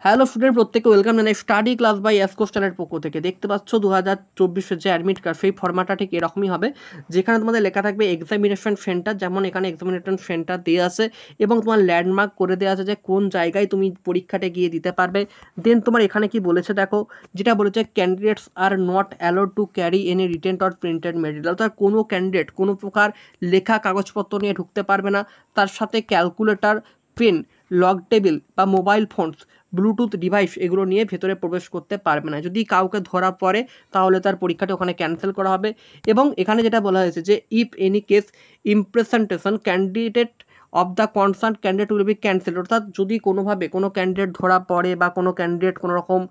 Hello student, প্রত্যেককে welcome জানাই study class by Essco চ্যানেলের পক্ষ থেকে। দেখতে পাচ্ছ 2024-এর যে অ্যাডমিট কার্ড, সেই ফরম্যাটটা ঠিক এরকমই হবে, যেখানে তোমাদের লেখা থাকবে এক্সামিনেশন সেন্টার, যেমন এখানে এক্সামিনেশন সেন্টার দেওয়া আছে এবং তোমার ল্যান্ডমার্ক করে দেওয়া আছে যে কোন জায়গায় তুমি পরীক্ষাটা গিয়ে দিতে পারবে। দেন তোমার এখানে কি বলেছে দেখো, যেটা বলেছে candidates are not allowed to carry any written or printed material. অর্থাৎ কোনো ক্যান্ডিডেট কোনো প্রকার লেখা কাগজপত্র নিয়ে ঢুকতে পারবে না, তার সাথে ক্যালকুলেটর, পেন, লগ টেবিল বা মোবাইল ফোনস, ব্লুটুথ ডিভাইস এগুলো নিয়ে ভেতরে প্রবেশ করতে পারবে না। যদি কাউকে ধরা পড়ে তাহলে তার পরীক্ষাটা ওখানে ক্যান্সেল করা হবে। এবং এখানে যেটা বলা হয়েছে যে if any case impersonation candidate of the concern candidate will be cancel. অর্থাৎ যদি কোনোভাবে কোনো ক্যান্ডিডেট ধরা পড়ে বা কোনো ক্যান্ডিডেট কোনো রকম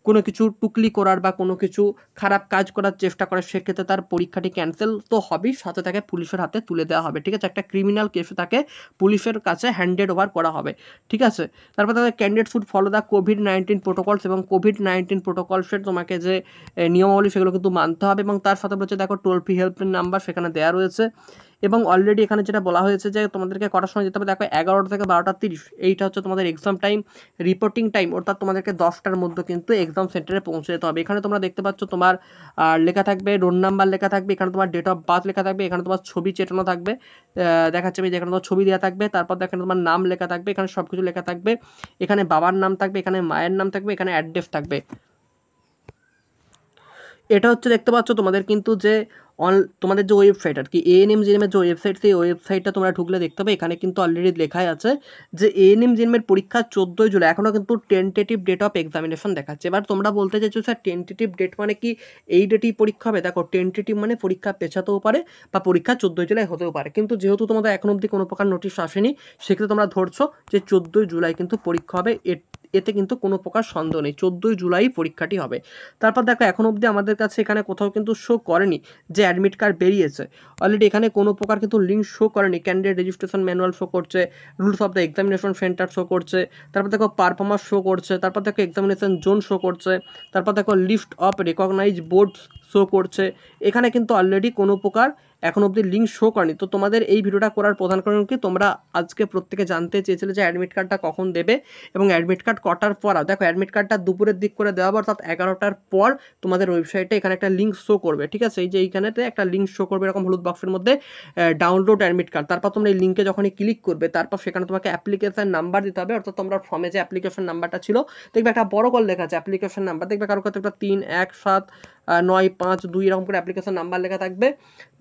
কোনো কিছু টুকলি করার বা কোনো কিছু খারাপ কাজ করার চেষ্টা করে, সেক্ষেত্রে তার পরীক্ষাটি ক্যান্সেল তো হবেই, সাথে তাকে পুলিশের হাতে তুলে দেওয়া হবে। ঠিক আছে, একটা ক্রিমিনাল কেসে তাকে পুলিশের কাছে হ্যান্ডেড ওভার করা হবে। ঠিক আছে, তারপর তাদের candidate should follow the COVID-19 protocols, এবং কোভিড-19 প্রোটোকলসের তোমাকে যে নিয়মাবলী সেগুলো কিন্তু মানতে হবে। এবং তার সাথে বলছে দেখো টোল ফ্রি হেল্পলাইন নাম্বার সেখানে দেওয়া রয়েছে। এবং অলরেডি এখানে যেটা বলা হয়েছে যে তোমাদেরকে কটার সময় যেতে হবে দেখো, 11টা থেকে 12:30। এইটা হচ্ছে তোমাদের এক্সাম টাইম, রিপোর্টিং টাইম, অর্থাৎ তোমাদেরকে 10টার মধ্যে কিন্তু এক্সাম সেন্টারে পৌঁছে যেতে হবে। এখানে তোমরা দেখতে পাচ্ছ তোমার লেখা থাকবে রোল নাম্বার লেখা থাকবে, এখানে তোমার ডেট অফ বার্থ লেখা থাকবে, এখানে তোমার ছবি চেটানো থাকবে, দেখাচ্ছে আমি যেখানে তোমার ছবি দেওয়া থাকবে, তারপর এখানে তোমার নাম লেখা থাকবে, এখানে সব কিছু লেখা থাকবে, এখানে বাবার নাম থাকবে, এখানে মায়ের নাম থাকবে, এখানে অ্যাড্রেস থাকবে। এটা হচ্ছে দেখতে পাচ্ছ তোমাদের কিন্তু যে তোমাদের যে ওয়েবসাইট আর কি, এএনএম-জিএনএমের যে ওয়েবসাইট, সেই ওয়েবসাইটটা তোমরা ঢুকলে দেখতে পাবে এখানে কিন্তু অলরেডি লেখাই আছে যে এএনএম-জিএনএমের পরীক্ষা 14 জুলাই। এখনও কিন্তু টেন্টেটিভ ডেট অফ এক্সামিনেশন দেখাচ্ছে। এবার তোমরা বলতে চাইছো স্যার টেন্টেটিভ ডেট মানে কি এই ডেটেই পরীক্ষা হবে? দেখো, টেন্টেটিভ মানে পরীক্ষা পেছাতেও পারে বা পরীক্ষা 14 জুলাই হতেও পারে, কিন্তু যেহেতু তোমাদের এখন অবধি কোনো প্রকার নোটিশ আসেনি, সেক্ষেত্রে তোমরা ধরছো যে 14 জুলাই কিন্তু পরীক্ষা হবে। এতে কিন্তু কোনো প্রকার সন্দেহ নেই, 14 জুলাই পরীক্ষাটি হবে। তারপর দেখো, এখন অবধি আমাদের কাছে এখানে কোথাও কিন্তু শো করেনি যে অ্যাডমিট কার্ড বেরিয়েছে। অলরেডি এখানে কোনো প্রকার কিন্তু লিঙ্ক শো করেনি। ক্যান্ডিডেট রেজিস্ট্রেশন ম্যানুয়াল শো করছে, rules of the examination centre show করছে, তারপর দেখো পারফরমেন্স শো করছে, তারপর দেখো এক্সামিনেশন জোন শো করছে, তারপর দেখো list of recognize boards show করছে। এখানে কিন্তু অলরেডি কোনো প্রকার এখন অবধি লিঙ্ক শো করেনি। তো তোমাদের এই ভিডিওটা করার প্রধান কারণ কি, তোমরা আজকে প্রত্যেকে জানতে চেয়েছিলে যে অ্যাডমিট কার্ডটা কখন দেবে এবং অ্যাডমিট কার্ড কটার পর। দেখো, অ্যাডমিট কার্ডটা দুপুরের দিক করে দেওয়া হবে, অর্থাৎ 11টার পর তোমাদের ওয়েবসাইটে এখানে একটা লিঙ্ক শো করবে। ঠিক আছে, এই যে এইখানেতে একটা লিঙ্ক শো করবে এরকম হলুদ বক্সের মধ্যে, ডাউনলোড অ্যাডমিট কার্ড। তারপর তোমরা এই লিঙ্কে যখনই ক্লিক করবে, তারপর সেখানে তোমাকে অ্যাপ্লিকেশন নাম্বার দিতে হবে। অর্থাৎ তোমরা ফর্মে যে অ্যাপ্লিকেশন নাম্বারটা ছিল, দেখবে একটা বড় করে লেখা আছে অ্যাপ্লিকেশন নাম্বার, দেখবে কারোর ক্ষেত্রে একটা 31795 এরকম করে অ্যাপ্লিকেশন নাম্বার লেখা থাকবে,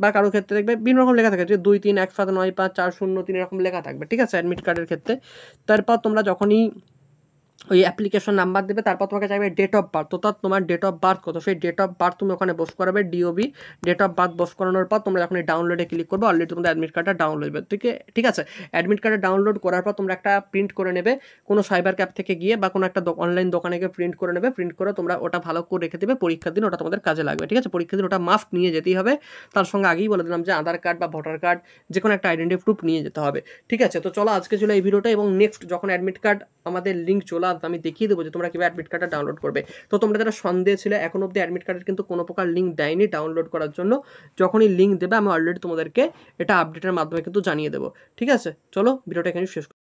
বা কারোর ক্ষেত্রে দেখবে বিভিন্ন রকম লেখা থাকে যে 2317954003 এরকম লেখা থাকবে। ঠিক আছে, অ্যাডমিট কার্ডের ক্ষেত্রে। তারপর তোমরা যখনই ওই অ্যাপ্লিকেশন নাম্বার দেবে, তারপর তোমাকে চাইবে ডেট অফ বার্থ, অর্থাৎ তোমার ডেট অফ বার্থ কত, সেই ডেট অফ বার্থ তুমি ওখানে বস করাবে। ডিওবি ডেট অফ বার্থ বস করানোর পর তোমরা যখন ডাউনলোডে ক্লিক করবে, অলরেডি তোমাদের অ্যাডমিট কার্ডটা ডাউনলোড হবে। ঠিক আছে, অ্যাডমিট কার্ডটা ডাউনলোড করার পর তোমরা একটা প্রিন্ট করে নেবে কোনো সাইবার ক্যাফ থেকে গিয়ে, বা কোনো একটা অনলাইন দোকানে গিয়ে প্রিন্ট করে নেবে। প্রিন্ট করে তোমরা ওটা ভালো করে রেখে দেবে, পরীক্ষার দিন ওটা তোমাদের কাজে লাগবে। ঠিক আছে, পরীক্ষার দিন ওটা মাস্ট নিয়ে যেতেই হবে। তার সঙ্গে আগেই বলে দিলাম যে আধার কার্ড বা ভোটার কার্ড, যে কোনো একটা আইডেন্টি প্রুফ নিয়ে যেতে হবে। ঠিক আছে, তো চলো আজকে ছিল এই ভিডিওটা, এবং নেক্সট যখন অ্যাডমিট কার্ড আমাদের লিঙ্ক চলে আসবে, আমি দেখিয়ে দেবো যে তোমরা কিভাবে অ্যাডমিট কার্ডটা ডাউনলোড করবে। তো তোমরা যারা সন্দেহ ছিল, এখন অবধি অ্যাডমিট কার্ডের কিন্তু কোনো প্রকার লিঙ্ক দেয়নি ডাউনলোড করার জন্য। যখনই লিঙ্ক দেবে আমি অলরেডি তোমাদেরকে এটা আপডেটের মাধ্যমে কিন্তু জানিয়ে দেবো। ঠিক আছে, চলো ভিডিওটা এখানে শেষ।